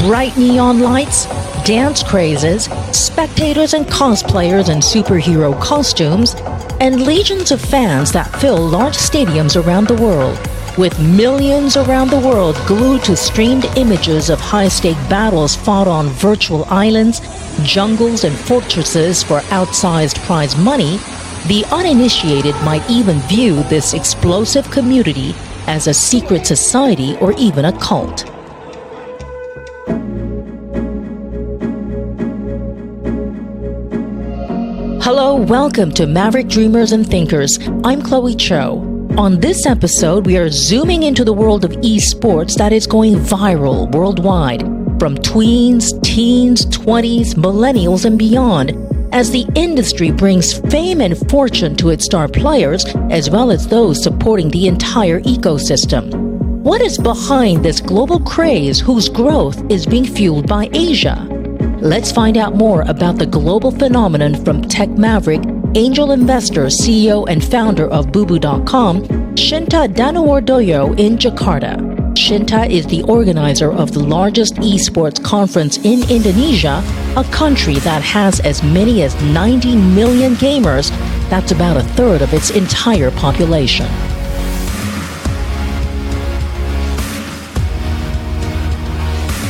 bright neon lights, dance crazes, spectators and cosplayers in superhero costumes, and legions of fans that fill large stadiums around the world, with millions around the world glued to streamed images of high-stake battles fought on virtual islands, jungles, and fortresses for outsized prize money. The uninitiated might even view this explosive community as a secret society or even a cult. Hello, welcome to Maverick Dreamers and Thinkers. I'm Chloe Cho. On this episode, we are zooming into the world of esports that is going viral worldwide, from tweens, teens, 20s, millennials, and beyond, as the industry brings fame and fortune to its star players, as well as those supporting the entire ecosystem. What is behind this global craze whose growth is being fueled by Asia? Let's find out more about the global phenomenon from tech maverick, angel investor, CEO, and founder of Bubu.com, Shinta Dhanuwardoyo in Jakarta. Shinta is the organizer of the largest esports conference in Indonesia, a country that has as many as 90 million gamers. That's about a third of its entire population.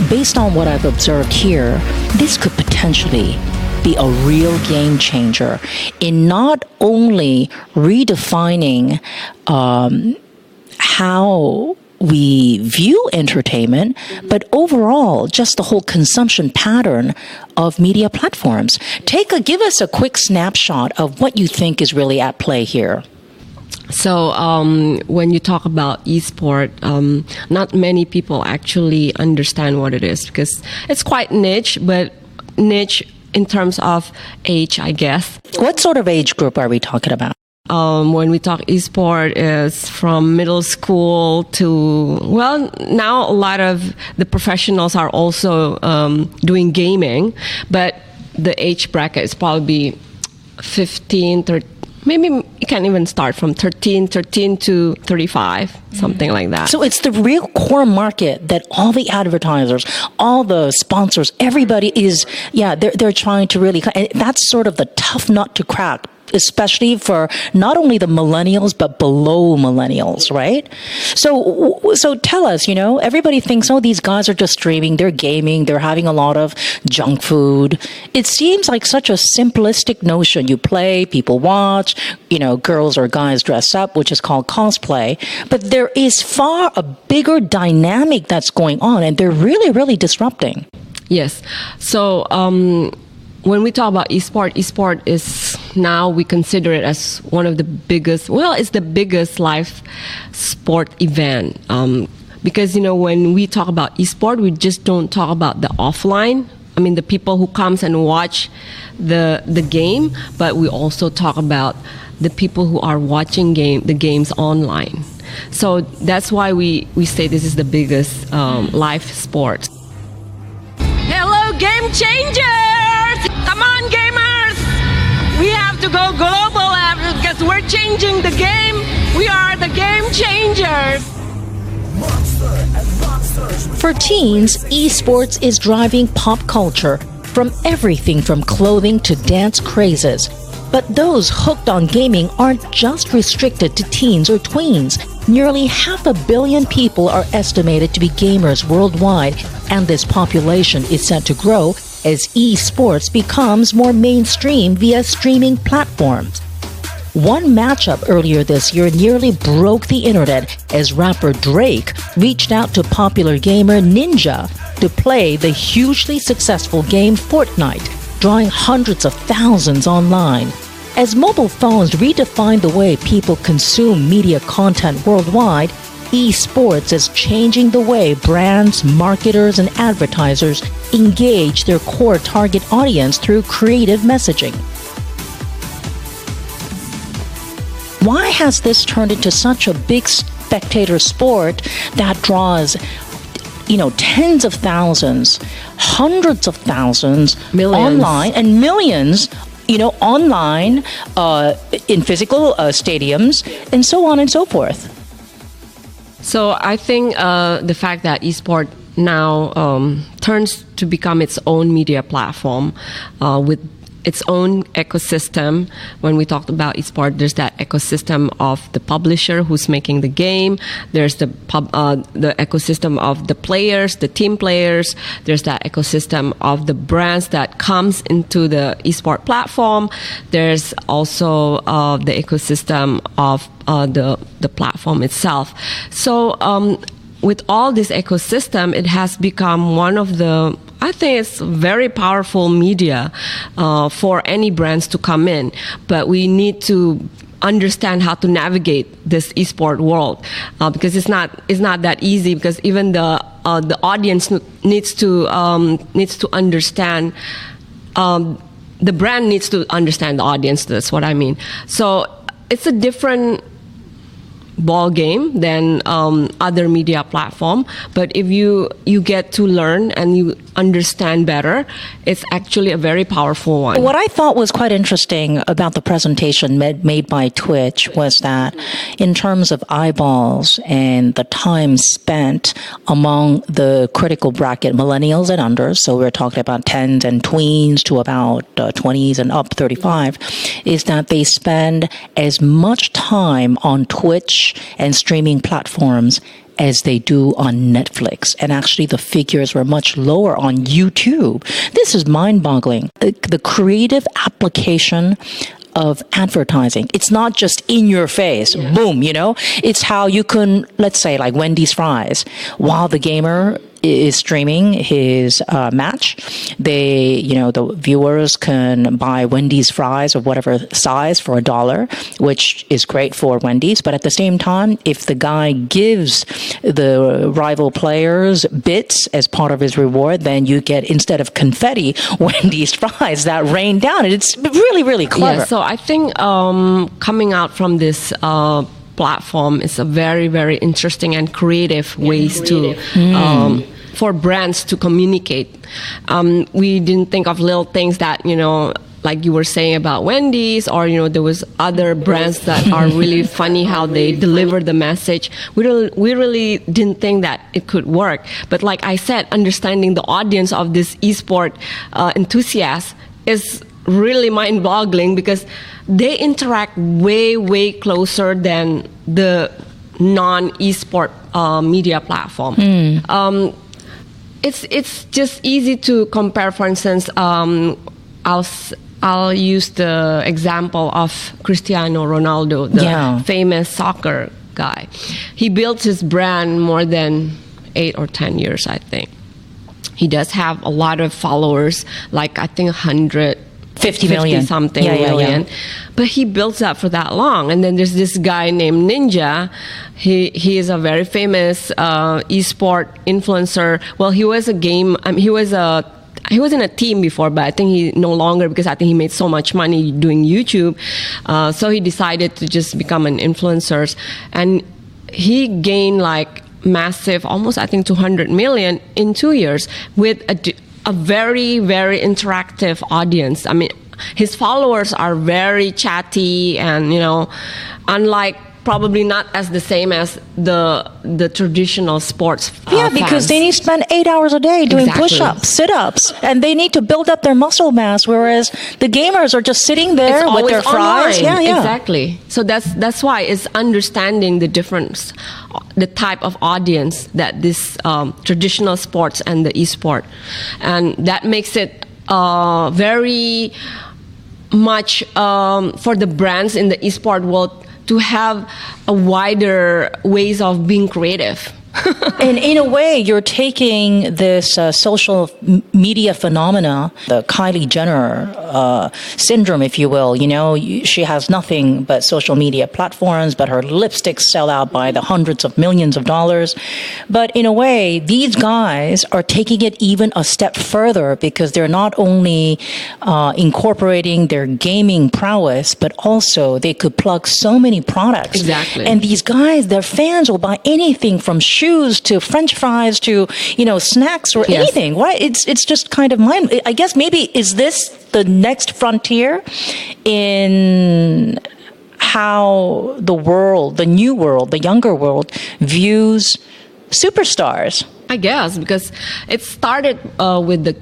Based on what I've observed here, this could potentially be a real game changer in not only redefining how we view entertainment, but overall, just the whole consumption pattern of media platforms. Give us a quick snapshot of what you think is really at play here. So when you talk about esport, not many people actually understand what it is because it's quite niche, but niche in terms of age, I guess. What sort of age group are we talking about? When we talk esport, is from middle school to, well, now a lot of the professionals are also doing gaming, but the age bracket is probably 15, 13, maybe you can even start from 13 to 35, something like that. So it's the real core market that all the advertisers, all the sponsors, everybody is, they're trying to really, and that's sort of the tough nut to crack, especially for not only the millennials, but below millennials, right? So tell us, everybody thinks, these guys are just streaming, they're gaming, they're having a lot of junk food. It seems like such a simplistic notion. You play, people watch, girls or guys dress up, which is called cosplay. But there is far a bigger dynamic that's going on, and they're really, really disrupting. Yes. So, when we talk about esport is now we consider it as one of the biggest, it's the biggest live sport event. Because, when we talk about esport, we just don't talk about the offline. I mean, the people who comes and watch the game, but we also talk about the people who are watching the games online. So that's why we say this is the biggest live sport. Hello, game changers! Come on, gamers! We have to go global because we're changing the game. We are the game changers. For teens, esports is driving pop culture from everything from clothing to dance crazes. But those hooked on gaming aren't just restricted to teens or tweens. Nearly 500 million people are estimated to be gamers worldwide, and this population is set to grow as esports becomes more mainstream via streaming platforms. One matchup earlier this year nearly broke the internet as rapper Drake reached out to popular gamer Ninja to play the hugely successful game Fortnite, drawing hundreds of thousands online. As mobile phones redefine the way people consume media content worldwide, esports is changing the way brands, marketers, and advertisers engage their core target audience through creative messaging. Why has this turned into such a big spectator sport that draws, tens of thousands, hundreds of thousands millions. Online, and millions online, in physical stadiums, and so on and so forth? So I think the fact that esport now turns to become its own media platform with its own ecosystem. When we talked about esports, there's that ecosystem of the publisher who's making the game. There's the ecosystem of the players, the team players. There's that ecosystem of the brands that comes into the esport platform. There's also the ecosystem of the platform itself. So with all this ecosystem, it has become one of the, I think it's very powerful media for any brands to come in. But we need to understand how to navigate this esport world because it's not that easy, because even the audience needs to understand, the brand needs to understand the audience. That's what I mean. So it's a different ball game than other media platform, but if you get to learn and you understand better, it's actually a very powerful one. What I thought was quite interesting about the presentation made by Twitch was that in terms of eyeballs and the time spent among the critical bracket, millennials and under, so we're talking about 10s and tweens to about 20s and up 35, is that they spend as much time on Twitch and streaming platforms as they do on Netflix. And actually the figures were much lower on YouTube. This is mind-boggling. The creative application of advertising. It's not just in your face, boom, It's how you can, let's say like Wendy's fries, while the gamer is streaming his match, the viewers can buy Wendy's fries of whatever size for $1, which is great for Wendy's. But at the same time, if the guy gives the rival players bits as part of his reward, then you get, instead of confetti, Wendy's fries that rain down. And it's really, really clever. Yeah, so I think coming out from this platform is a very, very interesting and creative ways to for brands to communicate. We didn't think of little things that, like you were saying about Wendy's, or there was other brands that are really funny how they deliver the message. We really didn't think that it could work. But like I said, understanding the audience of this esport enthusiast is really mind-boggling, because they interact way closer than the non-esport media platform. It's just easy to compare. For instance, I'll use the example of Cristiano Ronaldo, the famous soccer guy. He built his brand more than 8 or 10 years, I think. He does have a lot of followers, like I think 150 million something million. But he built that for that long. And then there's this guy named Ninja. He is a very famous esport influencer. Well, he was he was in a team before, but I think he no longer, because I think he made so much money doing YouTube. So he decided to just become an influencer, and he gained like massive, almost I think 200 million in 2 years, with a very, very interactive audience. I mean, his followers are very chatty, and unlike, probably not as the same as the traditional sports because fans. they need to spend 8 hours a day doing push-ups, sit-ups, and they need to build up their muscle mass, whereas the gamers are just sitting there with their fries. Online. Exactly. So that's why it's understanding the difference, the type of audience that this traditional sports and the esport, and that makes it very much for the brands in the esport world to have a wider ways of being creative. And in a way, you're taking this social media phenomena, the Kylie Jenner syndrome, if you will. She has nothing but social media platforms, but her lipsticks sell out by the hundreds of millions of dollars. But in a way, these guys are taking it even a step further, because they're not only incorporating their gaming prowess, but also they could plug so many products. Exactly. And these guys, their fans will buy anything from shoes to French fries to snacks or anything. Why? It's just kind of mind. I guess maybe is this the next frontier in how the world, the new world, the younger world views superstars? I guess because it started with the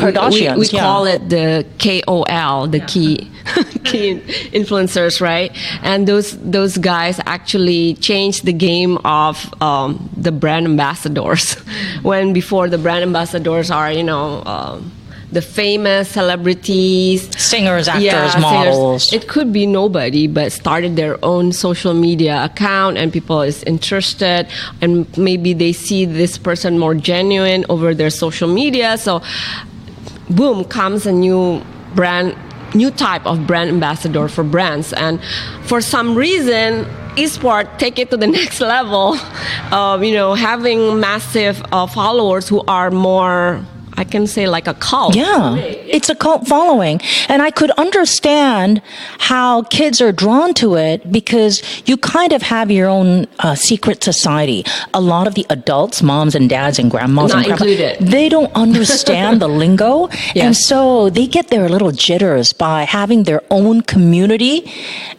Kardashians. We call it the KOL, the key influencers, right? And those guys actually changed the game of the brand ambassadors. When before the brand ambassadors are the famous celebrities, singers, actors, models. Singers. It could be nobody, but started their own social media account, and people is interested, and maybe they see this person more genuine over their social media. So, boom, comes a new type of brand ambassador for brands, and for some reason, esport take it to the next level of having massive followers who are more, I can say, like a cult. Yeah, it's a cult following. And I could understand how kids are drawn to it because you kind of have your own secret society. A lot of the adults, moms and dads and grandmas Not included. They don't understand the lingo. Yes. And so they get their little jitters by having their own community.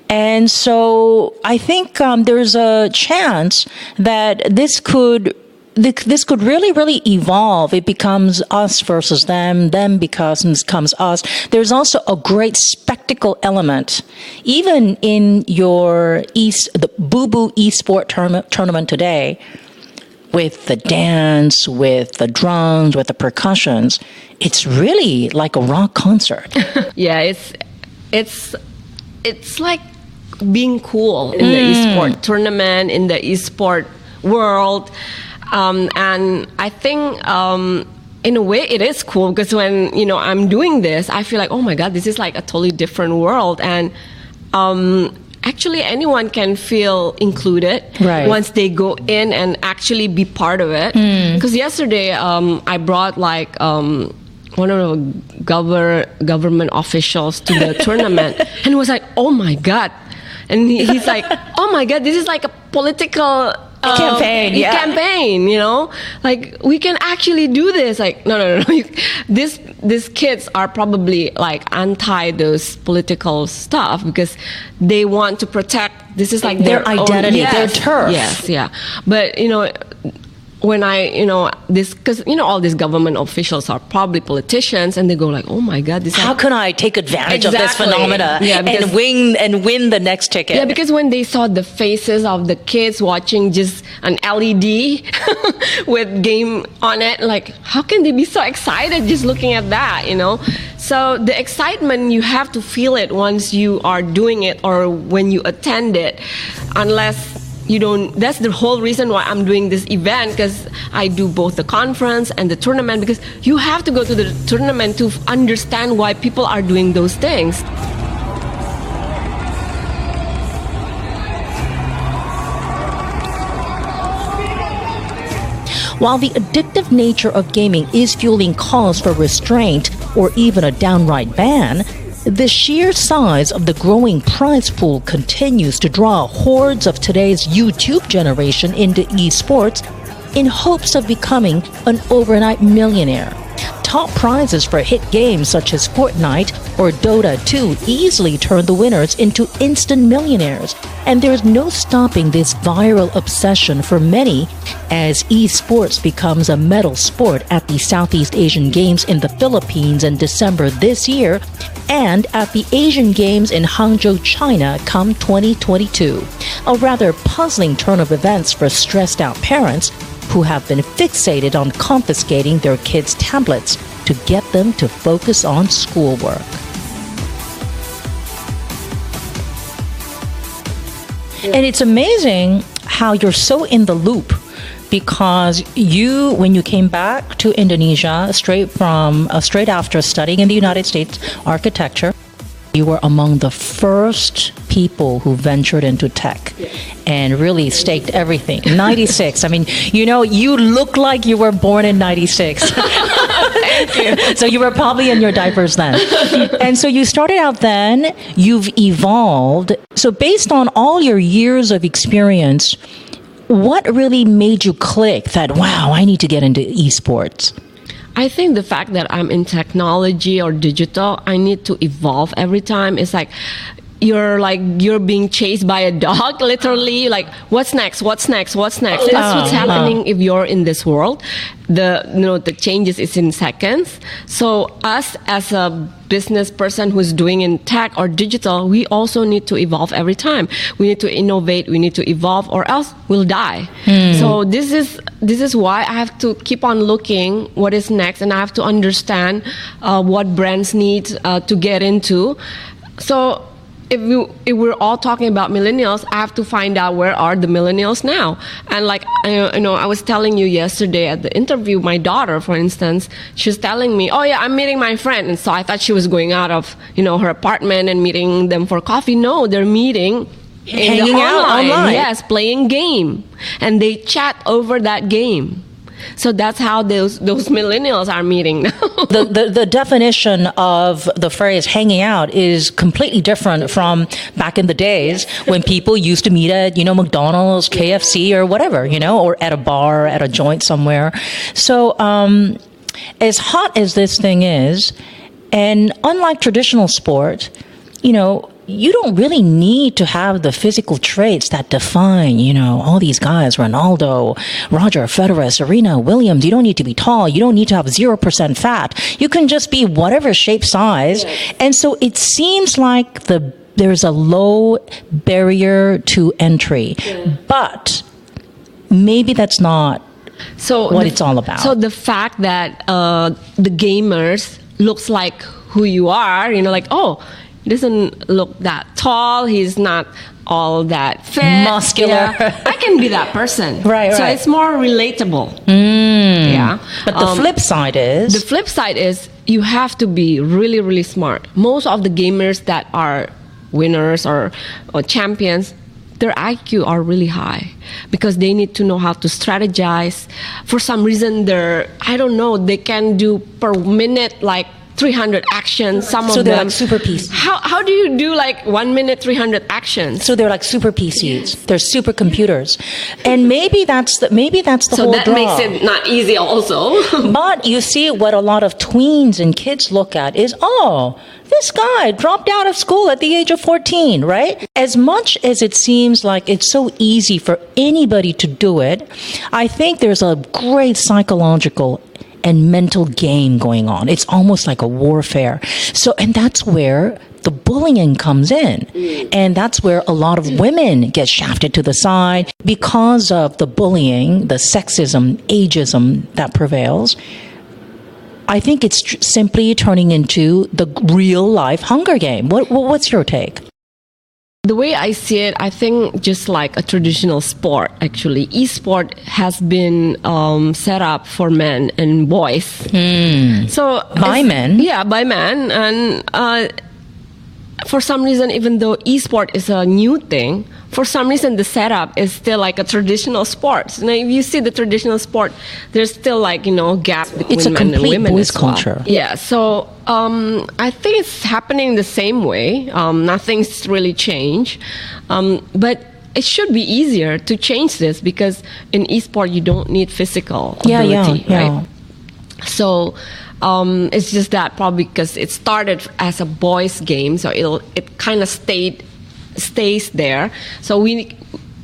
And so I think there's a chance that this could really, really evolve. It becomes us versus them becomes us. There's also a great spectacle element. Even in the Boo Boo Esport tournament today, with the dance, with the drums, with the percussions, it's really like a rock concert. Yeah, it's like being cool in the esport tournament, in the esport world. And I think in a way it is cool because when I'm doing this, I feel like, oh my God, this is like a totally different world. And actually anyone can feel included once they go in and actually be part of it. Because yesterday I brought like one of the government officials to the tournament, and he was like, oh my God. And he's like, oh my God, this is like a political campaign, like we can actually do this. Like no. These kids are probably like anti those political stuff because they want to protect. This is like their identity, their turf. Yes, yeah. But when because all these government officials are probably politicians, and they go like, "Oh my God, how can I take advantage of this phenomena and win the next ticket?" Yeah, because when they saw the faces of the kids watching just an LED with game on it, like how can they be so excited just looking at that? So the excitement, you have to feel it once you are doing it or when you attend it, unless you don't. That's the whole reason why I'm doing this event, because I do both the conference and the tournament, because you have to go to the tournament to understand why people are doing those things. While the addictive nature of gaming is fueling calls for restraint or even a downright ban, the sheer size of the growing prize pool continues to draw hordes of today's YouTube generation into esports in hopes of becoming an overnight millionaire. Top prizes for hit games such as Fortnite or Dota 2 easily turn the winners into instant millionaires, and there's no stopping this viral obsession for many as esports becomes a medal sport at the Southeast Asian Games in the Philippines in December this year and at the Asian Games in Hangzhou, China come 2022. A rather puzzling turn of events for stressed out parents who have been fixated on confiscating their kids' tablets to get them to focus on schoolwork. And it's amazing how you're so in the loop, because when you came back to Indonesia straight after studying in the United States architecture, you were among the first people who ventured into tech and really staked everything. 96. I mean, you look like you were born in 96. Thank you. So you were probably in your diapers then. And so you started out then, you've evolved. So based on all your years of experience, what really made you click that, wow, I need to get into esports? I think the fact that I'm in technology or digital, I need to evolve every time. It's like you're being chased by a dog, literally. Like, what's next? What's next? What's next? That's what's happening if you're in this world. The changes is in seconds. So us as a business person who's doing in tech or digital, we also need to evolve every time. We need to innovate. We need to evolve, or else we'll die. So this is why I have to keep on looking what is next, and I have to understand what brands need to get into. So if we're all talking about millennials, I have to find out where are the millennials now. And like, I was telling you yesterday at the interview, my daughter, for instance, she's telling me, oh yeah, I'm meeting my friend. And so I thought she was going out of, her apartment and meeting them for coffee. No, they're meeting hanging out online. Yes, playing game. And they chat over that game. So that's how those millennials are meeting now. The definition of the phrase hanging out is completely different from back in the days when people used to meet at, McDonald's, KFC, or whatever, or at a bar, at a joint somewhere. So as hot as this thing is, and unlike traditional sport, you don't really need to have the physical traits that define, all these guys, Ronaldo, Roger, Federer, Serena, Williams. You don't need to be tall. You don't need to have 0% fat. You can just be whatever shape, size. Yes. And so it seems like there's a low barrier to entry. Yeah. But maybe that's not what it's all about. So the fact that the gamers looks like who you are, like, oh, doesn't look that tall. He's not all that fit, muscular. Yeah. I can be that person. Right. So it's more relatable. Yeah. But the flip side is you have to be really, really smart. Most of the gamers that are winners or champions, their IQ are really high because they need to know how to strategize. For some reason, they can do per minute like 300 actions. Some of them. So they're like super PCs. How do you do like 1 minute 300 actions? So they're like super PCs. Yes. They're super computers, and maybe that's the whole draw. So that makes it not easy also. But you see, what a lot of tweens and kids look at is, this guy dropped out of school at the age of 14, right? As much as it seems like it's so easy for anybody to do it, I think there's a great psychological and mental game going on. It's almost like a warfare. So, and that's where the bullying comes in. And that's where a lot of women get shafted to the side because of the bullying, the sexism, ageism that prevails. I think it's simply turning into the real life Hunger Game. What's your take? The way I see it, I think just like a traditional sport, actually, esport has been set up for men and boys. So by men? Yeah, by men. And for some reason, even though esport is a new thing, for some reason the setup is still like a traditional sport. So now if you see the traditional sport, there's still like, gaps between men and women. It's a complete boys' culture. Yeah, so I think it's happening the same way. Nothing's really changed. But it should be easier to change this because in esport you don't need physical ability, right? So it's just that probably because it started as a boys' game, so it kind of stays there. So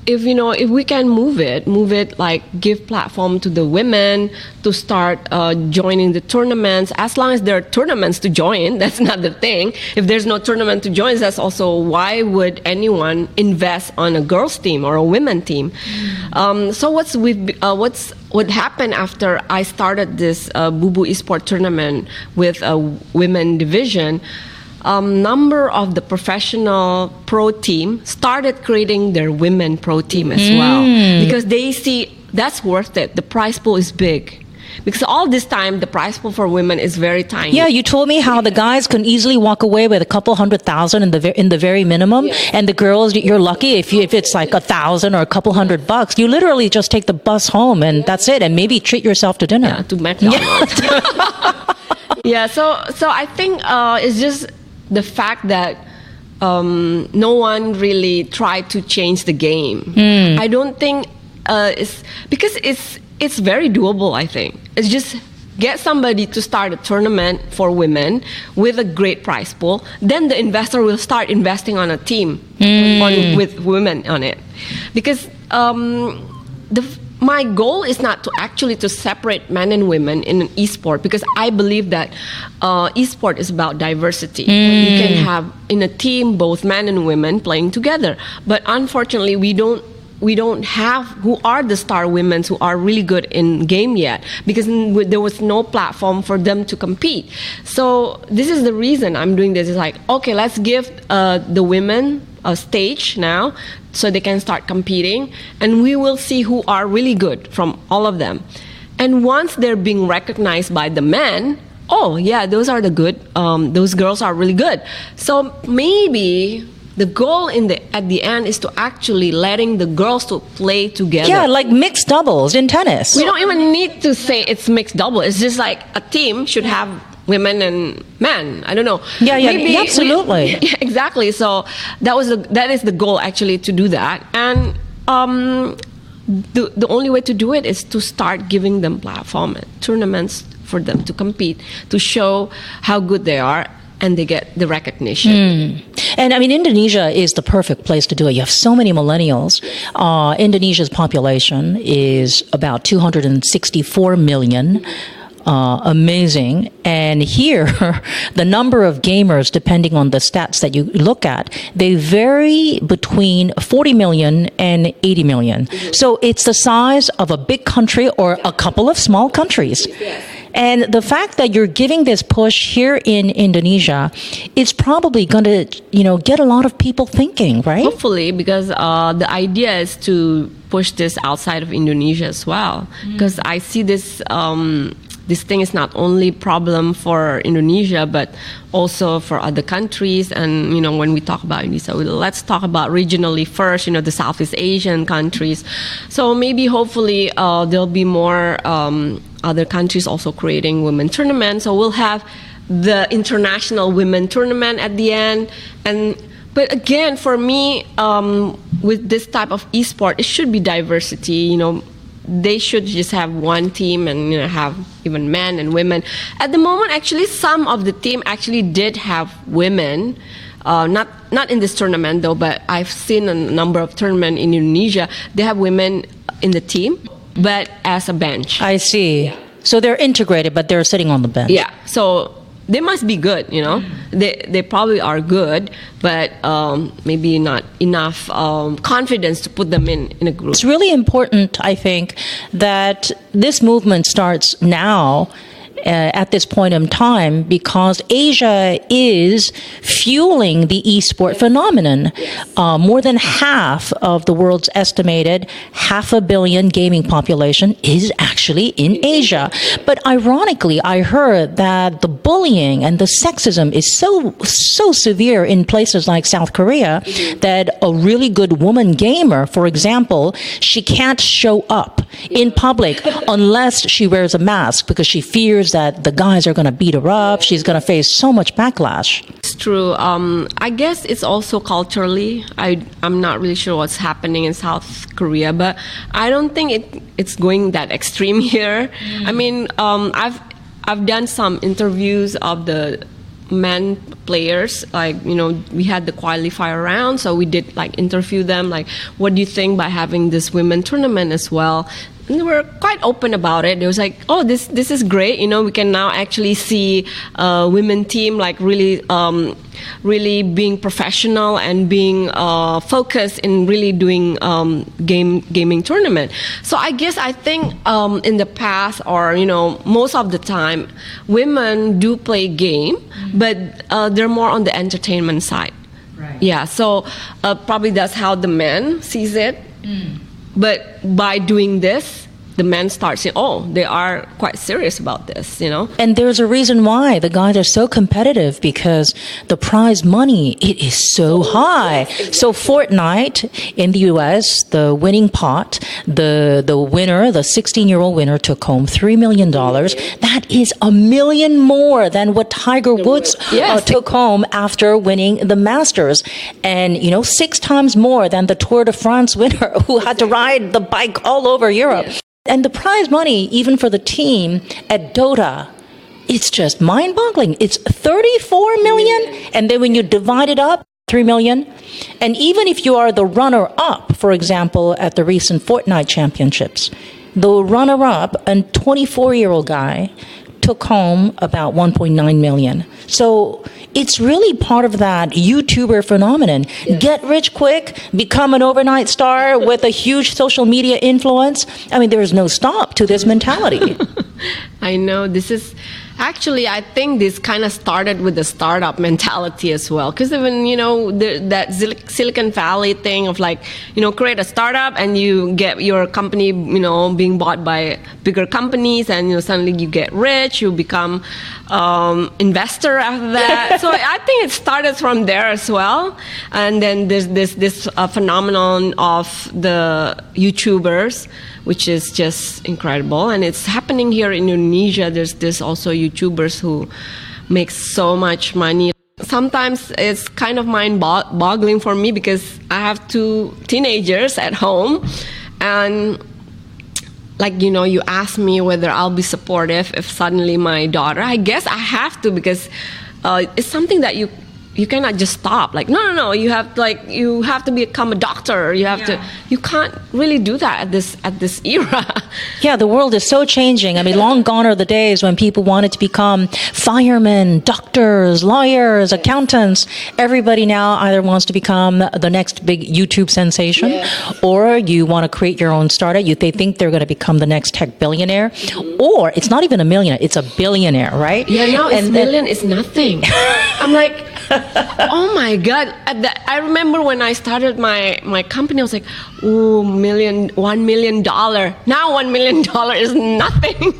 if we can move it, like give platform to the women to start joining the tournaments. As long as there are tournaments to join, that's not the thing. If there's no tournament to join, that's also why would anyone invest on a girls team or a women team? So what happened after I started this Boo Boo Esport tournament with a women division? Number of the professional pro team started creating their women pro team as well because they see that's worth it. The prize pool is big because all this time the prize pool for women is very tiny. Yeah, you told me how the guys can easily walk away with a couple $100,000 in the very minimum, and the girls, you're lucky if it's like $1,000 or a couple $100. You literally just take the bus home and that's it, and maybe treat yourself to dinner. Yeah, to McDonald's. Yeah, so I think it's just the fact that no one really tried to change the game. I don't think it's because it's very doable. I think it's just get somebody to start a tournament for women with a great prize pool, then the investor will start investing on a team with women on it. Because my goal is not to actually to separate men and women in an esport, because I believe that esport is about diversity. You can have in a team both men and women playing together, but unfortunately we don't have who are the star women who are really good in game yet, because there was no platform for them to compete. So this is the reason I'm doing this. It's like, okay, let's give the women a stage now so they can start competing, and we will see who are really good from all of them. And once they're being recognized by the men, oh yeah, those are the good, those girls are really good. So maybe the goal at the end is to actually letting the girls to play together. Yeah, like mixed doubles in tennis. We don't even need to say it's mixed double. It's just like a team should have women and men. I don't know. Yeah, absolutely. Yeah, exactly. So that is the goal actually, to do that. And the only way to do it is to start giving them platform and tournaments for them to compete, to show how good they are, and they get the recognition. And I mean, Indonesia is the perfect place to do it. You have so many millennials. Indonesia's population is about 264 million. Amazing. And here, the number of gamers, depending on the stats that you look at, they vary between 40 million and 80 million. So it's the size of a big country or a couple of small countries. And the fact that you're giving this push here in Indonesia is probably going to, get a lot of people thinking, right? Hopefully, because the idea is to push this outside of Indonesia as well. Because I see this this thing is not only problem for Indonesia, but also for other countries. And, when we talk about Indonesia, let's talk about regionally first, the Southeast Asian countries. So maybe, hopefully, there'll be more other countries also creating women tournaments. So we'll have the international women tournament at the end. But again, for me, with this type of esport, it should be diversity, They should just have one team and have even men and women. At the moment, actually, some of the team actually did have women. Not in this tournament though, but I've seen a number of tournaments in Indonesia. They have women in the team, but as a bench. I see. So they're integrated, but they're sitting on the bench. Yeah. So they must be good, They probably are good, but maybe not enough confidence to put them in a group. It's really important, I think, that this movement starts now at this point in time, because Asia is fueling the esport phenomenon. More than half of the world's estimated 500 million gaming population is actually in Asia. But ironically, I heard that the bullying and the sexism is so severe in places like South Korea that a really good woman gamer, for example, she can't show up in public unless she wears a mask, because she fears that the guys are going to beat her up. She's going to face so much backlash. It's true. I guess it's also culturally. I'm not really sure what's happening in South Korea, but I don't think it's going that extreme here. I mean, I've done some interviews of the men players, like, we had the qualifier round, so we did interview them, what do you think by having this women tournament as well? And they were quite open about it. It was like, oh, this is great. We can now actually see women team really being professional and being focused in really doing gaming tournament. So I think in the past, or most of the time, women do play game, but they're more on the entertainment side. Right. Yeah. So probably that's how the men sees it. But by doing this, the men start saying, oh, they are quite serious about this, And there's a reason why the guys are so competitive, because the prize money, it is so high. So Fortnite in the US, the winning pot, the winner, the 16-year-old winner took home $3 million. That is $1 million more than what Tiger Woods took home after winning the Masters. And, 6 times more than the Tour de France winner who had to ride the bike all over Europe. And the prize money, even for the team at Dota, it's just mind-boggling. It's 34 million, and then when you divide it up, 3 million. And even if you are the runner-up, for example, at the recent Fortnite championships, the runner-up, a 24-year-old guy, took home about 1.9 million. So it's really part of that YouTuber phenomenon. Yeah. Get rich quick, become an overnight star with a huge social media influence. I mean, there is no stop to this mentality. I know. This is actually, I think this kind of started with the startup mentality as well. Because even, that Silicon Valley thing of like, create a startup and you get your company, being bought by bigger companies, and suddenly you get rich, you become investor after that. So I think it started from there as well. And then there's this phenomenon of the YouTubers, which is just incredible. And it's happening here in Indonesia. There's also YouTubers who make so much money. Sometimes it's kind of mind-boggling for me because I have 2 teenagers at home. And you ask me whether I'll be supportive if suddenly my daughter, I guess I have to, because it's something that you cannot just stop. Like, no, you have to become a doctor. You can't really do that at this era. Yeah, the world is so changing. I mean, long gone are the days when people wanted to become firemen, doctors, lawyers, accountants. Everybody now either wants to become the next big YouTube sensation, or you want to create your own startup. They think they're going to become the next tech billionaire, or it's not even a millionaire, it's a billionaire, right? Yeah, no, million is nothing. I'm like, oh my God. I remember when I started my company, I was like, $1 million. Now $1 million is nothing.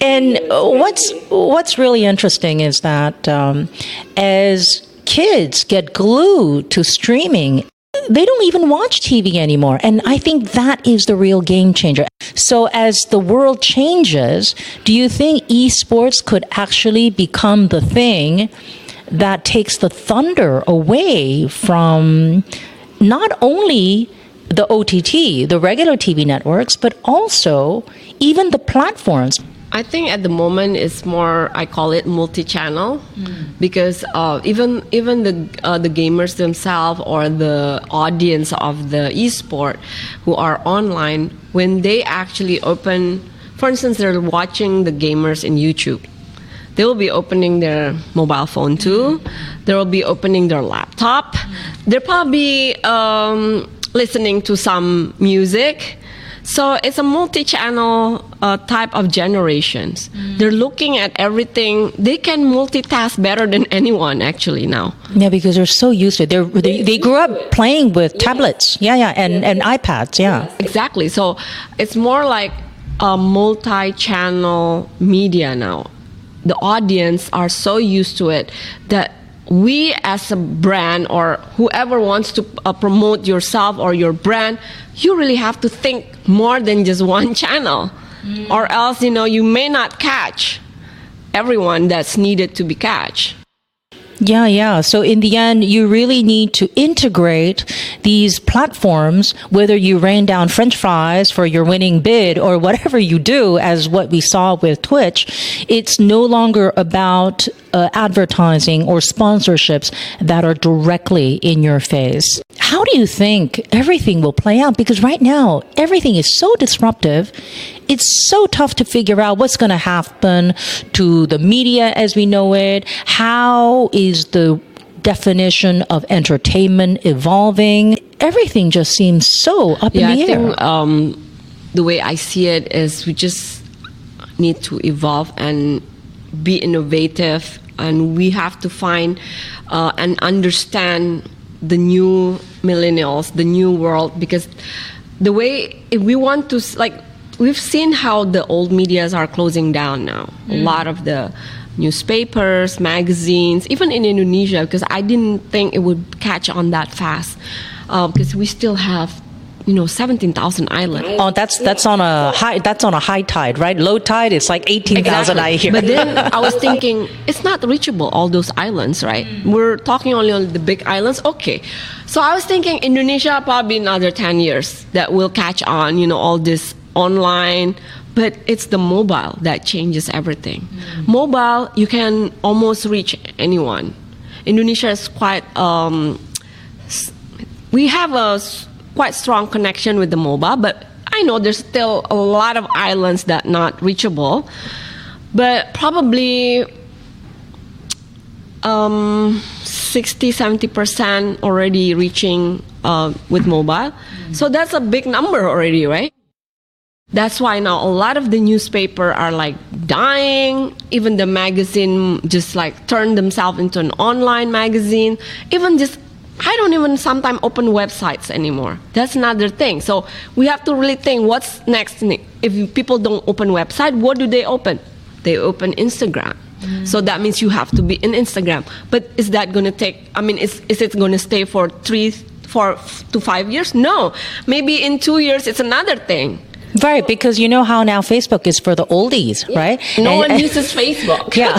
And what's really interesting is that as kids get glued to streaming, they don't even watch TV anymore. And I think that is the real game changer. So as the world changes, do you think esports could actually become the thing that takes the thunder away from not only the OTT, the regular TV networks, but also even the platforms? I think at the moment it's more, I call it multi-channel, because even the gamers themselves or the audience of the esport who are online, when they actually open, for instance, they're watching the gamers in YouTube, they will be opening their mobile phone too. They will be opening their laptop. They're probably listening to some music. So it's a multi-channel type of generations. They're looking at everything. They can multitask better than anyone actually now. Yeah, because they're so used to it. They grew up playing with tablets. Yeah, and iPads. Yeah, exactly. So it's more like a multi-channel media now. The audience are so used to it that we as a brand, or whoever wants to promote yourself or your brand, you really have to think more than just one channel, or else you may not catch everyone that's needed to be catch. Yeah. So in the end, you really need to integrate these platforms, whether you rain down French fries for your winning bid or whatever you do, as what we saw with Twitch. It's no longer about advertising or sponsorships that are directly in your face. How do you think everything will play out? Because right now, everything is so disruptive. It's so tough to figure out what's going to happen to the media as we know it. How is the definition of entertainment evolving? Everything just seems so up in the air. I think the way I see it is we just need to evolve and be innovative, and we have to find and understand the new millennials, the new world, because the way, if we want to, we've seen how the old medias are closing down now. A lot of the newspapers, magazines, even in Indonesia, because I didn't think it would catch on that fast, because we still have 17,000 islands. Oh, that's on a high tide, right? Low tide, it's like 18,000 I hear. But then I was thinking, it's not reachable, all those islands, right? We're talking only on the big islands. Okay. So I was thinking Indonesia, probably another 10 years that will catch on, all this online. But it's the mobile that changes everything. Mobile, you can almost reach anyone. Indonesia is quite, we have a quite strong connection with the mobile, but I know there's still a lot of islands that not reachable. But probably 60-70% already reaching with mobile. So that's a big number already, right? That's why now a lot of the newspaper are like dying. Even the magazine just like turned themselves into an online magazine. Even just, I don't even sometimes open websites anymore. That's another thing. So we have to really think what's next. If people don't open website, what do they open? They open Instagram. So that means you have to be in Instagram. But is that going to take, is it going to stay for 4 to 5 years? No. Maybe in 2 years, it's another thing. Right, because you know how now Facebook is for the oldies, right? No one uses Facebook. Yeah.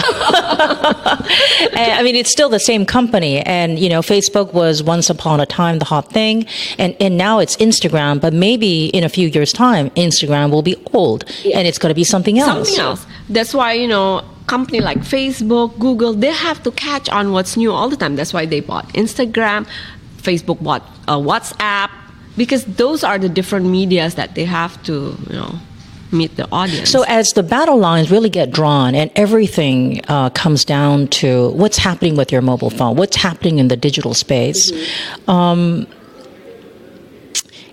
It's still the same company. And, Facebook was once upon a time the hot thing. And now it's Instagram. But maybe in a few years' time, Instagram will be old. Yeah. And it's going to be something else. Something else. That's why, company like Facebook, Google, they have to catch on what's new all the time. That's why they bought Instagram. Facebook bought WhatsApp. Because those are the different medias that they have to, meet the audience. So as the battle lines really get drawn and everything comes down to what's happening with your mobile phone, what's happening in the digital space,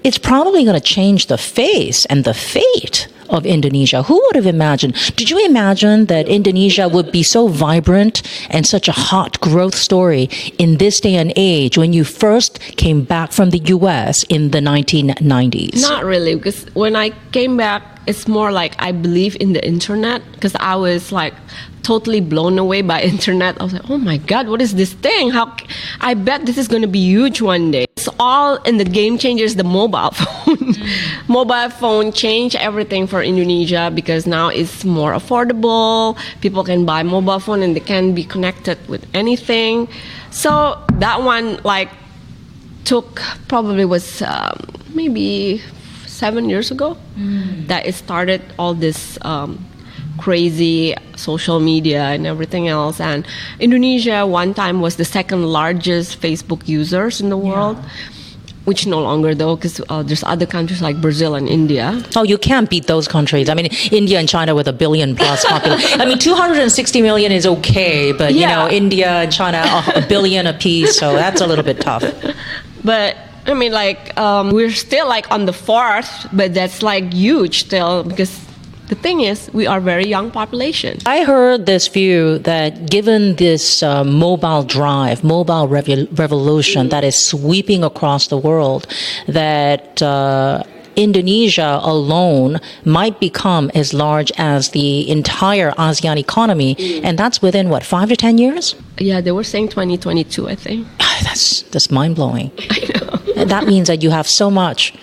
it's probably going to change the face and the fate of Indonesia. Who would have imagined? Did you imagine that Indonesia would be so vibrant and such a hot growth story in this day and age when you first came back from the US in the 1990s? Not really, because when I came back, it's more like I believe in the internet, because I was like totally blown away by internet. I was like, oh my God, what is this thing? I bet this is going to be huge one day. It's all in the game changers, the mobile phone. Mobile phone changed everything for Indonesia because now it's more affordable. People can buy mobile phone and they can be connected with anything. So that one took probably was maybe 7 years ago that it started all this crazy social media and everything else. And Indonesia one time was the second largest Facebook users in the world, which no longer though, because there's other countries like Brazil and India. Oh, you can't beat those countries. India and China with 1 billion plus population. 260 million is okay, but India and China 1 billion apiece, so that's a little bit tough. But we're still on the fourth, but that's huge still, because the thing is, we are very young population. I heard this view that given this mobile drive, mobile revolution that is sweeping across the world, that Indonesia alone might become as large as the entire ASEAN economy, and that's within 5 to 10 years? Yeah, they were saying 2022, I think. That's mind-blowing. I know. That means that you have so much,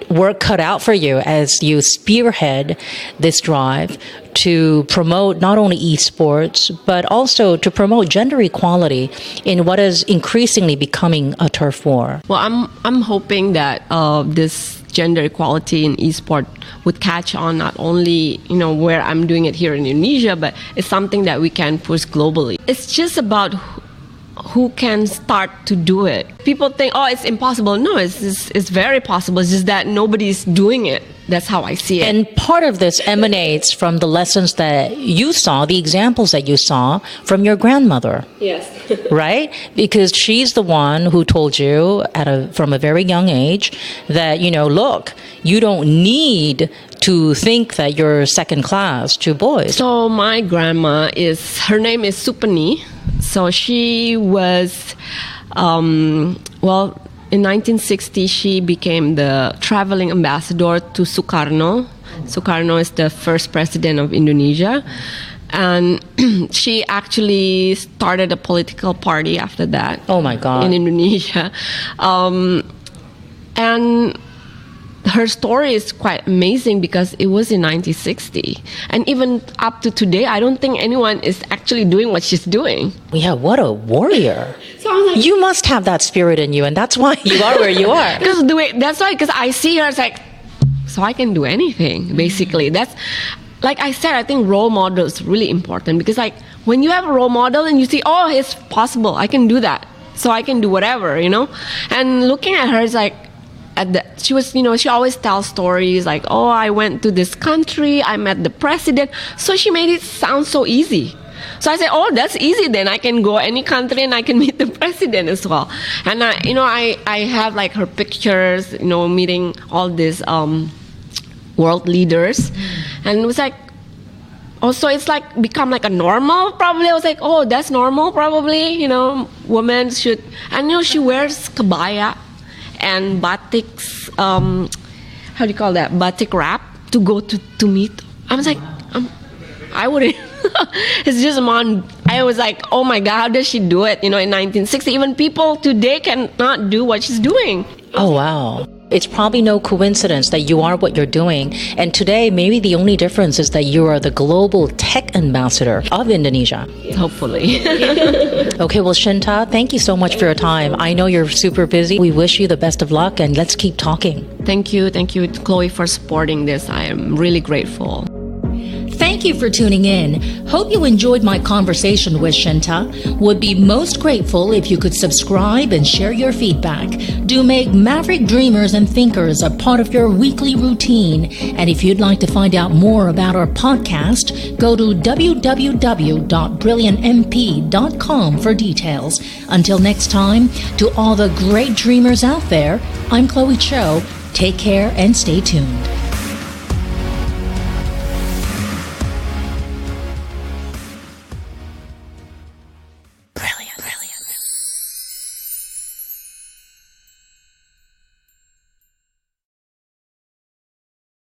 work cut out for you as you spearhead this drive to promote not only esports, but also to promote gender equality in what is increasingly becoming a turf war. Well, I'm hoping that this gender equality in esport would catch on not only, where I'm doing it here in Indonesia, but it's something that we can push globally. It's just about who can start to do it. People think, oh, it's impossible. No, it's very possible. It's just that nobody's doing it. That's how I see it. And part of this emanates from the lessons that you saw, the examples that you saw from your grandmother. Yes. Right? Because she's the one who told you from a very young age that, look, you don't need to think that you're second class to boys. So my grandma her name is Supani. So she was, in 1960, she became the traveling ambassador to Sukarno. Sukarno is the first president of Indonesia. And she actually started a political party after that. Oh, my God. In Indonesia. And her story is quite amazing because it was in 1960. And even up to today, I don't think anyone is actually doing what she's doing. Yeah, what a warrior. So I'm like, You must have that spirit in you, and that's why you are where you are. Because I see her, it's like, so I can do anything, basically. That's, like I said, I think role model is really important because like when you have a role model and you see, oh, it's possible, I can do that. So I can do whatever, And looking at her, it's like, she was, she always tells stories like, oh, I went to this country, I met the president. So she made it sound so easy. So I said, oh, that's easy then. I can go any country and I can meet the president as well. And I have like her pictures, meeting all these world leaders. And it was like, also it's like become like a normal probably. I was like, oh, that's normal probably, women should. And she wears kabaya and batiks, how do you call that? Batik wrap to go to meet. I was like, I wouldn't. It's just I was like, oh my God, how does she do it? In 1960, even people today cannot do what she's doing. Oh, wow. It's probably no coincidence that you are what you're doing. And today, maybe the only difference is that you are the global tech ambassador of Indonesia. Hopefully. Okay, well, Shinta, thank you so much for your time. I know you're super busy. We wish you the best of luck, and let's keep talking. Thank you, Chloe, for supporting this. I am really grateful. Thank you for tuning in. Hope you enjoyed my conversation with Shinta. Would be most grateful if you could subscribe and share your feedback. Do make Maverick Dreamers and Thinkers a part of your weekly routine. And if you'd like to find out more about our podcast, go to www.brilliantmp.com for details. Until next time, to all the great dreamers out there, I'm Chloe Cho. Take care and stay tuned.